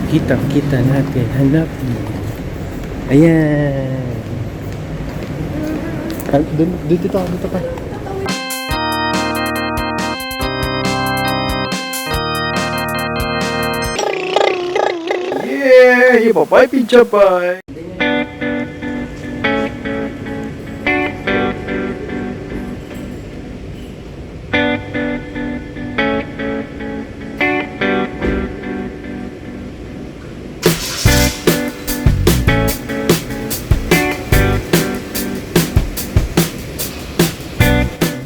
Kita natin. Hanap mo. Ayan. Dito ka. Yeah! Ipapay, pinchapay!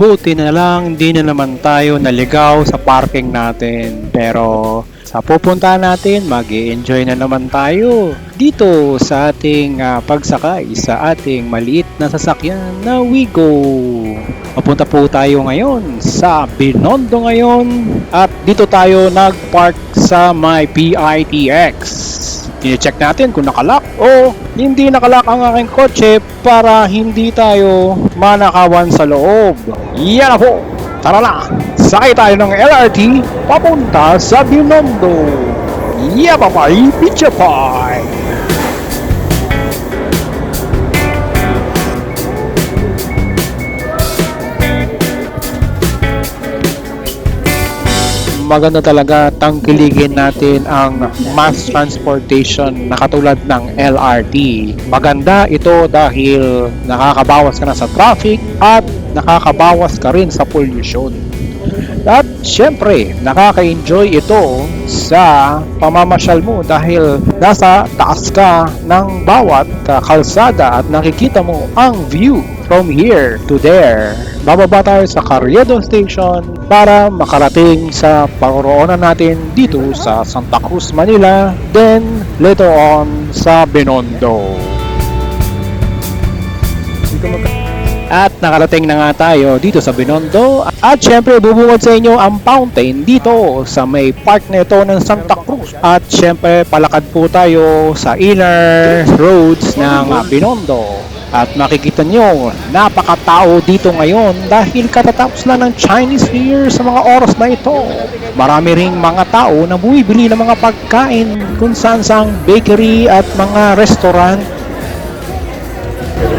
Buti na lang, hindi na naman tayo naligaw sa parking natin. Pero sa pupuntahan natin, mag-i-enjoy na naman tayo dito sa ating pagsakay sa ating maliit na sasakyan na Wigo. Papunta po tayo ngayon sa Binondo ngayon at dito tayo nag-park sa may PITX. I-check natin kung nakalock o hindi nakalock ang aking kotse para hindi tayo manakawan sa loob. Yan na po! Tara na! Sakay tayo ng LRT papunta sa Binondo. Yababay! Pichapay! Maganda talaga tangkiligin natin ang mass transportation na katulad ng LRT. Maganda ito dahil nakakabawas ka na sa traffic at nakakabawas ka rin sa pollution. At syempre, nakaka-enjoy ito sa pamamasyal mo dahil nasa taas ka ng bawat kalsada at nakikita mo ang view from here to there. Bababa tayo sa Carriedo Station para makarating sa paroroonan natin dito sa Santa Cruz, Manila. Then, later on sa Binondo. At nakarating na nga tayo dito sa Binondo. At syempre, bubungod sa inyo ang fountain dito sa may park nito ng Santa Cruz. At syempre, palakad po tayo sa inner roads ng Binondo. At makikita nyo, napakatao dito ngayon dahil katatapos lang ng Chinese New Year sa mga oras na ito. Marami ring mga tao na bumibili ng mga pagkain kung saan sang bakery at mga restaurant.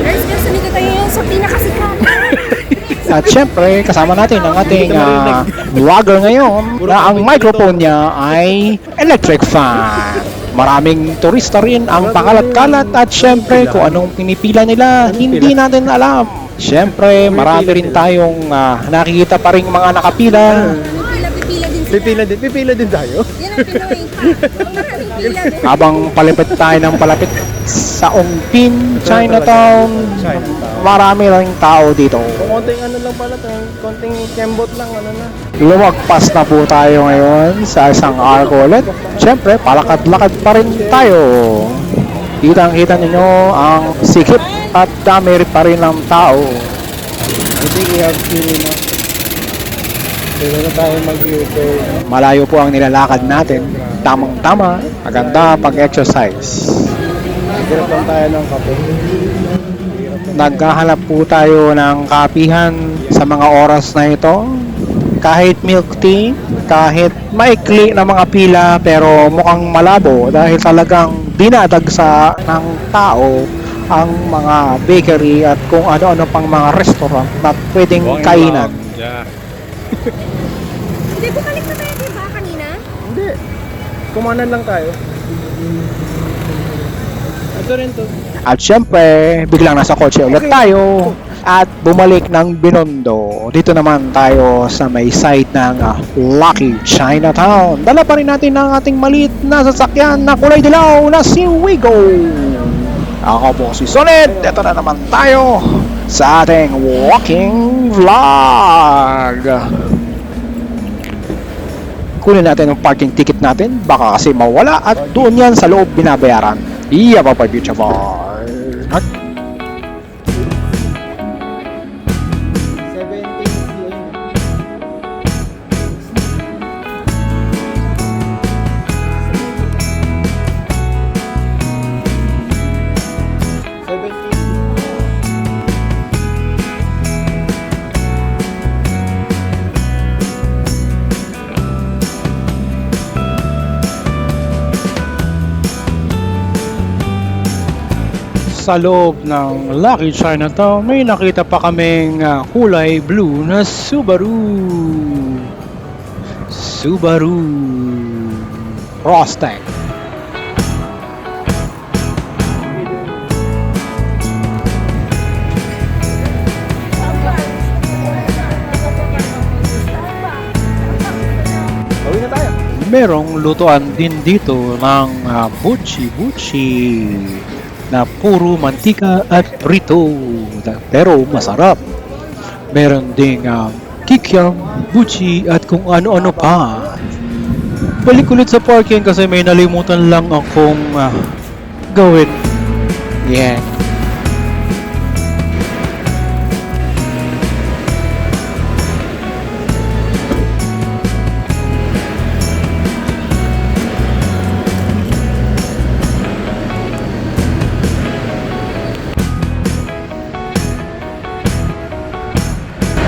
Guys, nandito tayo sa pinakasikat. At syempre, kasama natin ang ating vlogger ngayon na ang microphone niya ay electric fan. Maraming turista rin ang pakalat-kalat at syempre kung anong pinipila nila, hindi natin alam. Syempre, marami rin tayong nakikita pa rin mga nakapila. Pipila din tayo. Yan ang Pinoy. Maraming pila din. Habang palipit tayo ng palapit sa Ongpin, Chinatown, marami ring tao dito. Konting ano lang pala, konting kembot lang, ano na. Lumagpas na po tayo ngayon sa isang arco ulit. Siyempre, palakad-lakad pa rin tayo. Kitang-kita ninyo ang sikip at dami pa rin ng tao. I think we have seen enough. Pwede na tayo mag-U-turn. Malayo po ang nilalakad natin. Tamang-tama, maganda pag-exercise. Hirap lang tayo ng kape. Naghahanap po tayo ng kapihan sa mga oras na ito. Kahit milk tea, kahit maikli na mga pila pero mukhang malabo dahil talagang dinadagsa ng tao ang mga bakery at kung ano-ano pang mga restaurant na pwedeng kainan. Hindi, bumalik na tayo, diba, kanina? Hindi. Kumanan lang tayo. Ito rin to. At syempre, biglang nasa kotse ulit tayo at bumalik ng Binondo. Dito naman tayo sa may side ng Lucky Chinatown. Dala pa rin natin ang ating maliit na sasakyan na kulay dilaw na si Wigo. Ako po si Soned. Ito na naman tayo sa ating walking vlog. Kunin natin ang parking ticket natin. Baka kasi mawala at doon yan sa loob binabayaran. Iya, Papa Beautiful. At 17. sa loob ng Lucky Chinatown, may nakita pa kaming kulay blue na Subaru. Subaru Rostec. Uwi na tayo. Merong lutuan din dito ng buchi-buchi na puro mantika at prito pero masarap. Meron ding kikiam, buchi at kung ano-ano pa. Balik ulit sa parking kasi may nalimutan lang akong gawin. Yeah.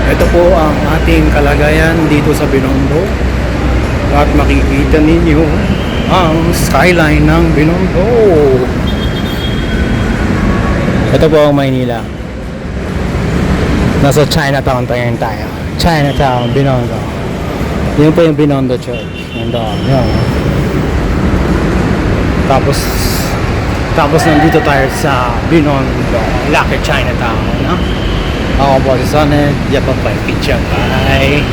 Ito po ang ating kalagayan dito sa Binondo. At makikita ninyo ang skyline ng Binondo. Ito po ang Maynila. Nasa Chinatown pa ngayon tayo. Chinatown, Binondo. Yun po yung Binondo Church. Yun doon. Yun. Tapos nandito tayo sa Binondo. Lucky Chinatown. No? Ako po si Soned. Yapan pa yung picture. Bye!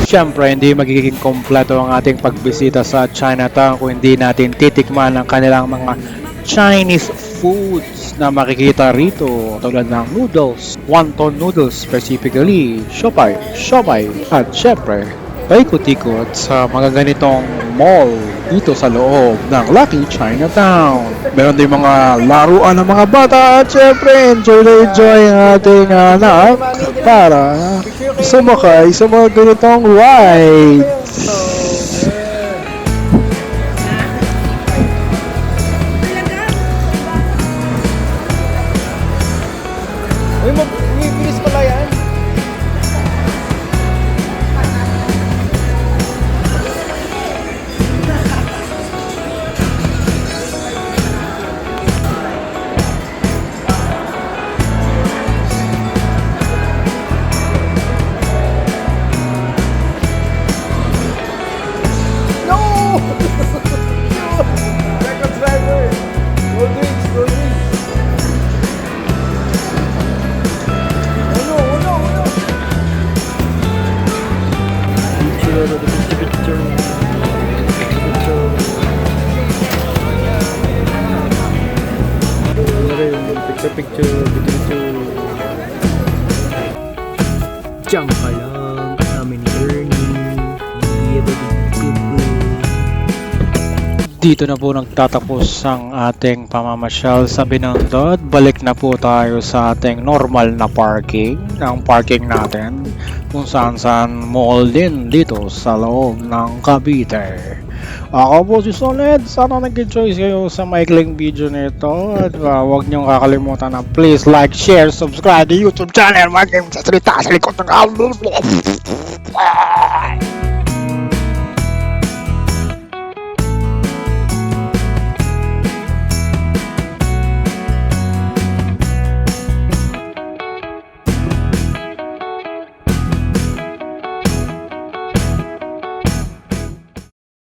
Siyempre, hindi magiging kompleto ang ating pagbisita sa Chinatown kung hindi natin titikman ang kanilang mga Chinese foods na makikita rito tulad ng noodles, wonton noodles specifically, siomai, at syempre, paikot-ikot sa mga ganitong mall dito sa loob ng Lucky Chinatown. Meron din mga laruan ng mga bata at syempre, enjoy ang ating anak para sumakay sa mga ganitong rides. Uy, bilis pala yan. Picture. Diyan pa lang kasama ni Ernie. Dito na po nagtatapos ang ating pamamasyal sa Binondo at balik na po tayo sa ating normal na parking, ang parking natin kung saan mall din dito sa loob ng Cavite. Ako po si Solid, sana nag-enjoy kayo sa maikling video nito at huwag niyong kakalimutan na please like, share, subscribe to YouTube channel. Maging sa salita sa likod ng